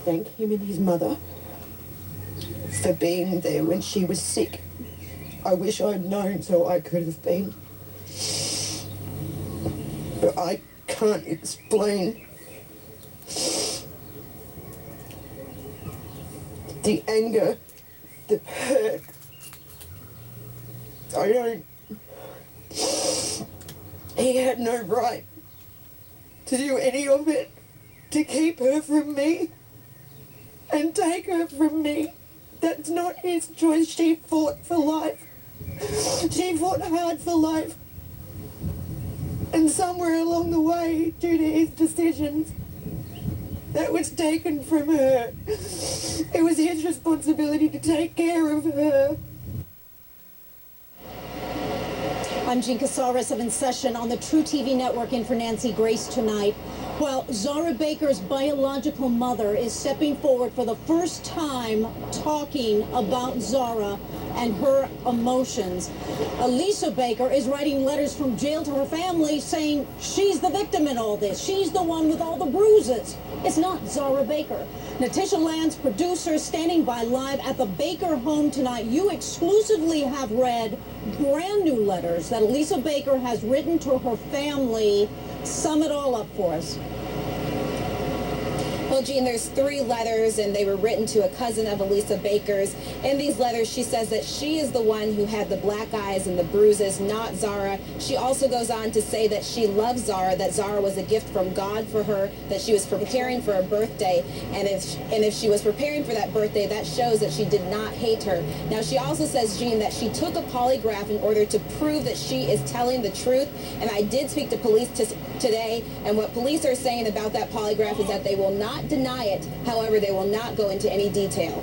thank him and his mother for being there when she was sick. I wish I'd known so I could have been. But I can't explain the anger, the hurt. I don't... He had no right to do any of it, to keep her from me and take her from me. That's not his choice. She fought for life. She fought hard for life. And somewhere along the way, due to his decisions, that was taken from her. It was his responsibility to take care of her. I'm Jean Casares of In Session on the True TV network in for Nancy Grace tonight. Well, Zarah Baker's biological mother is stepping forward for the first time talking about Zarah and her emotions. Elisa Baker is writing letters from jail to her family saying she's the victim in all this. She's the one with all the bruises. It's not Zarah Baker. Natisha Land's producer standing by live at the Baker home tonight. You exclusively have read brand new letters that Elisa Baker has written to her family. Sum it all up for us. Well, Jean, there's 3 letters, and they were written to a cousin of Elisa Baker's. In these letters, she says that she is the one who had the black eyes and the bruises, not Zarah. She also goes on to say that she loves Zarah, that Zarah was a gift from God for her, that she was preparing for a birthday, and if she was preparing for that birthday, that shows that she did not hate her. Now, she also says, Jean, that she took a polygraph in order to prove that she is telling the truth, and I did speak to police today, and what police are saying about that polygraph is that they will not deny it. However, they will not go into any detail.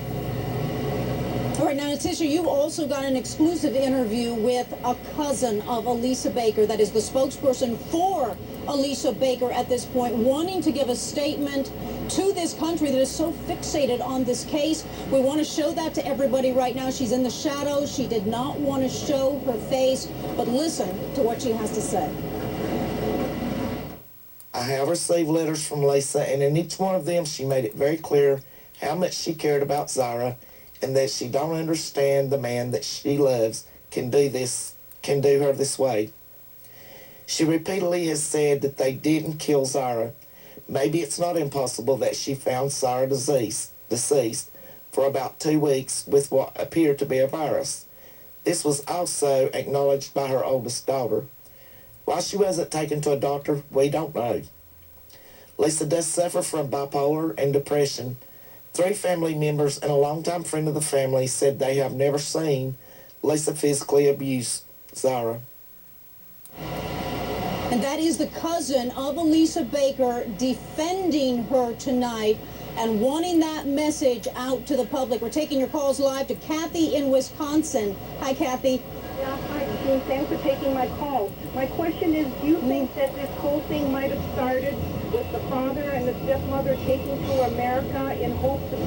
All right, now, Natisha, you also got an exclusive interview with a cousin of Elisa Baker, that is the spokesperson for Elisa Baker at this point, wanting to give a statement to this country that is so fixated on this case. We want to show that to everybody right now. She's in the shadows. She did not want to show her face, but listen to what she has to say. I have received letters from Lisa, and in each one of them she made it very clear how much she cared about Zarah and that she don't understand the man that she loves can do her this way. She repeatedly has said that they didn't kill Zarah. Maybe it's not impossible that she found Zarah deceased for about 2 weeks with what appeared to be a virus. This was also acknowledged by her oldest daughter. Why she wasn't taken to a doctor, we don't know. Lisa does suffer from bipolar and depression. 3 family members and a longtime friend of the family said they have never seen Lisa physically abuse Zarah. And that is the cousin of Elisa Baker defending her tonight and wanting that message out to the public. We're taking your calls live to Kathy in Wisconsin. Hi, Kathy. Yeah, hi, Jean. Thanks for taking my call. My question is, do you think that this whole thing might have started with the father and the stepmother taking to America in hopes of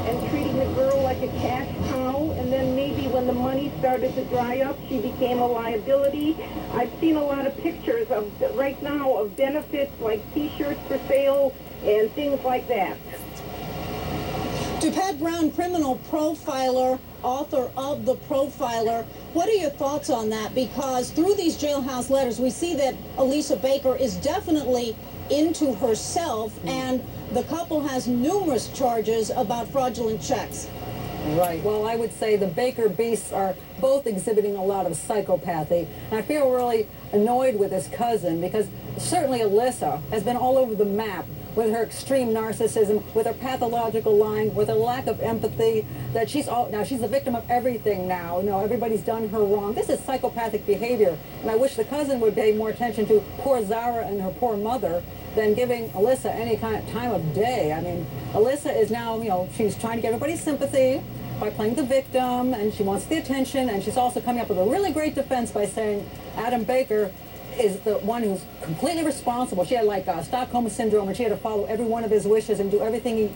and treating the girl like a cash cow, and then maybe when the money started to dry up, she became a liability? I've seen a lot of pictures of right now of benefits like T-shirts for sale and things like that. To Pat Brown, criminal profiler, author of The Profiler, what are your thoughts on that? Because through these jailhouse letters, we see that Elisa Baker is definitely into herself, and the couple has numerous charges about fraudulent checks. Right. Well, I would say the Baker beasts are both exhibiting a lot of psychopathy. And I feel really annoyed with this cousin because certainly Alyssa has been all over the map with her extreme narcissism, with her pathological lying, with her lack of empathy, that now she's a victim of everything now. You know, everybody's done her wrong. This is psychopathic behavior. And I wish the cousin would pay more attention to poor Zarah and her poor mother than giving Alyssa any kind of time of day. I mean, Alyssa is now, you know, she's trying to get everybody's sympathy by playing the victim, and she wants the attention, and she's also coming up with a really great defense by saying Adam Baker is the one who's completely responsible. She had like Stockholm Syndrome, and she had to follow every one of his wishes and do everything he,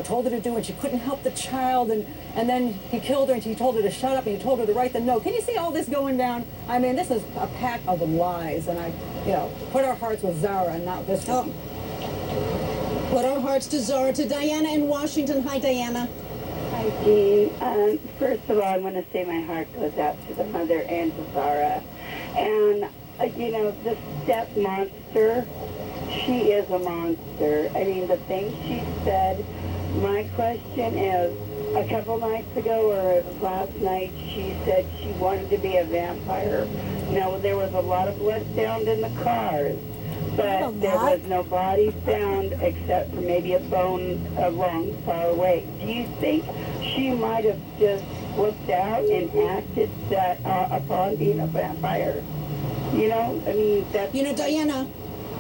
told her to do, and she couldn't help the child, and then he killed her, and he told her to shut up, and he told her to write the note. Can you see all this going down? I mean, this is a pack of lies, and I, put our hearts with Zarah and not this one. Put our hearts to Zarah, to Diana in Washington. Hi, Diana. Hi, Jean. First of all, I want to say my heart goes out to the mother and to Zarah. And, the step monster, she is a monster. I mean, the things she said, my question is, a couple nights ago, or it was last night, she said she wanted to be a vampire. No, there was a lot of blood found in the cars, but there was no body found except for maybe a bone a long far away. Do you think she might have just flipped out and acted that upon being a vampire? That's...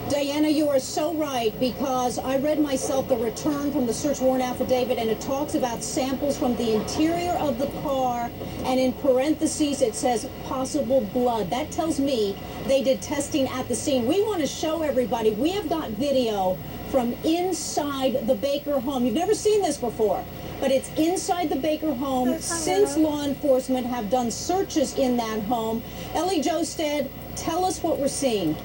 Diana, you are so right, because I read myself the return from the search warrant affidavit, and it talks about samples from the interior of the car, and in parentheses it says possible blood. That tells me they did testing at the scene. We want to show everybody, we have got video from inside the Baker home. You've never seen this before, but it's inside the Baker home since law enforcement have done searches in that home. Ellie Josted, tell us what we're seeing.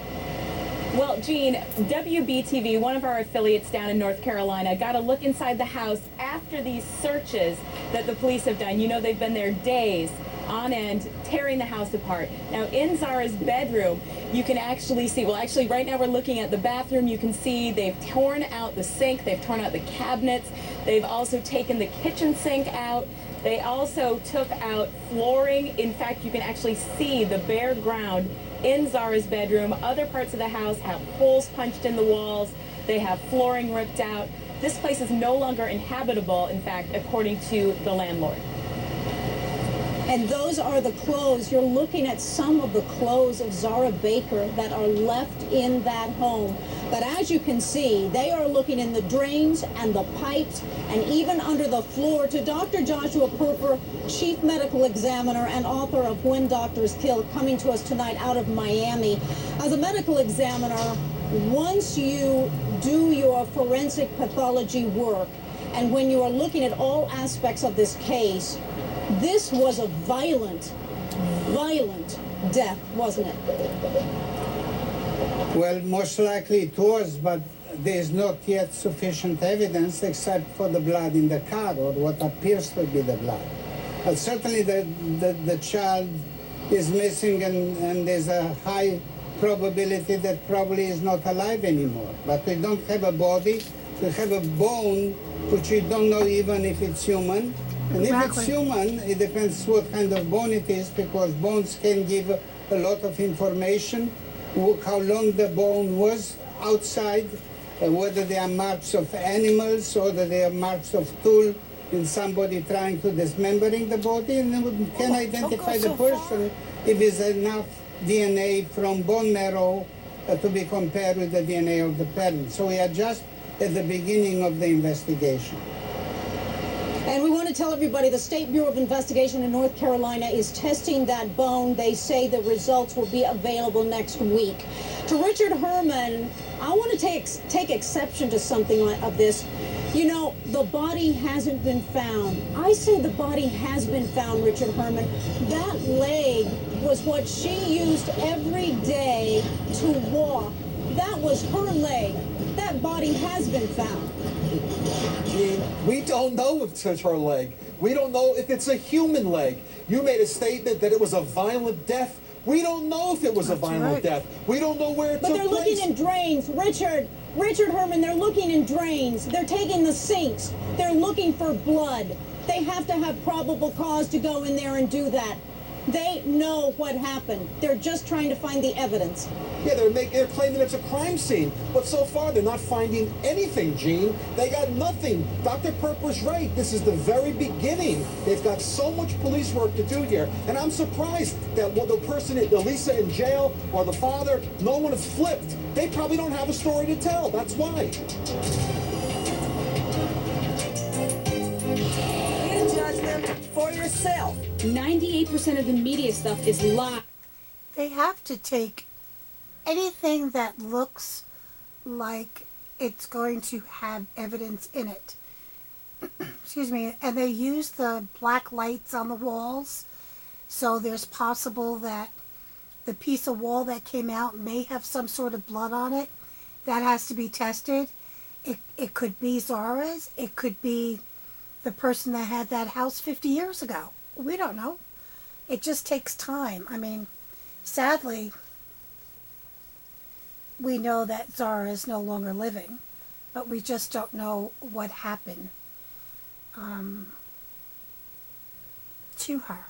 Well, Jean, WBTV, one of our affiliates down in North Carolina, got a look inside the house after these searches that the police have done. You know, they've been there days on end, tearing the house apart. Now, in Zarah's bedroom, you can actually see, right now we're looking at the bathroom. You can see they've torn out the sink, they've torn out the cabinets, they've also taken the kitchen sink out. They also took out flooring. In fact, you can actually see the bare ground in Zarah's bedroom. Other parts of the house have holes punched in the walls. They have flooring ripped out. This place is no longer inhabitable, in fact, according to the landlord. And those are the clothes. You're looking at some of the clothes of Zarah Baker that are left in that home. But as you can see, they are looking in the drains and the pipes and even under the floor. To Dr. Joshua Purper, Chief Medical Examiner and author of When Doctors Kill, coming to us tonight out of Miami. As a medical examiner, once you do your forensic pathology work, and when you are looking at all aspects of this case, this was a violent death, wasn't it? Well, most likely it was, but there is not yet sufficient evidence except for the blood in the car, or what appears to be the blood. But certainly the child is missing, and there's a high probability that probably is not alive anymore. But we don't have a body, we have a bone, which we don't know even if it's human. And if it's human, it depends what kind of bone it is, because bones can give a lot of information, how long the bone was outside, whether they are marks of animals or whether they are marks of tool in somebody trying to dismembering the body, and we can identify the person if there's enough DNA from bone marrow to be compared with the DNA of the parents. So we are just at the beginning of the investigation. And we want to tell everybody the State Bureau of Investigation in North Carolina is testing that bone. They say the results will be available next week. To Richard Herman, I want to take exception to something of this. You know, the body hasn't been found. I say the body has been found, Richard Herman. That leg was what she used every day to walk. That was her leg. That body has been found. Gene, we don't know if it's her leg. We don't know if it's a human leg. You made a statement that it was a violent death. We don't know if it was a violent death. We don't know where it took place. But they're looking in drains, Richard Herman, they're looking in drains. They're taking the sinks. They're looking for blood. They have to have probable cause to go in there and do that. They know what happened. They're just trying to find the evidence. Yeah, they're claiming it's a crime scene, but so far they're not finding anything, Gene. They got nothing. Dr. Purper's right. This is the very beginning. They've got so much police work to do here, and I'm surprised that the person, Elisa in jail, or the father, no one has flipped. They probably don't have a story to tell. That's why. Judge them for yourself. 98% of the media stuff is live. They have to take anything that looks like it's going to have evidence in it. Excuse me. And they use the black lights on the walls. So there's possible that the piece of wall that came out may have some sort of blood on it. That has to be tested. It could be Zarah's. It could be the person that had that house 50 years ago. We don't know. It just takes time. I mean, sadly, we know that Zarah is no longer living, but we just don't know what happened to her.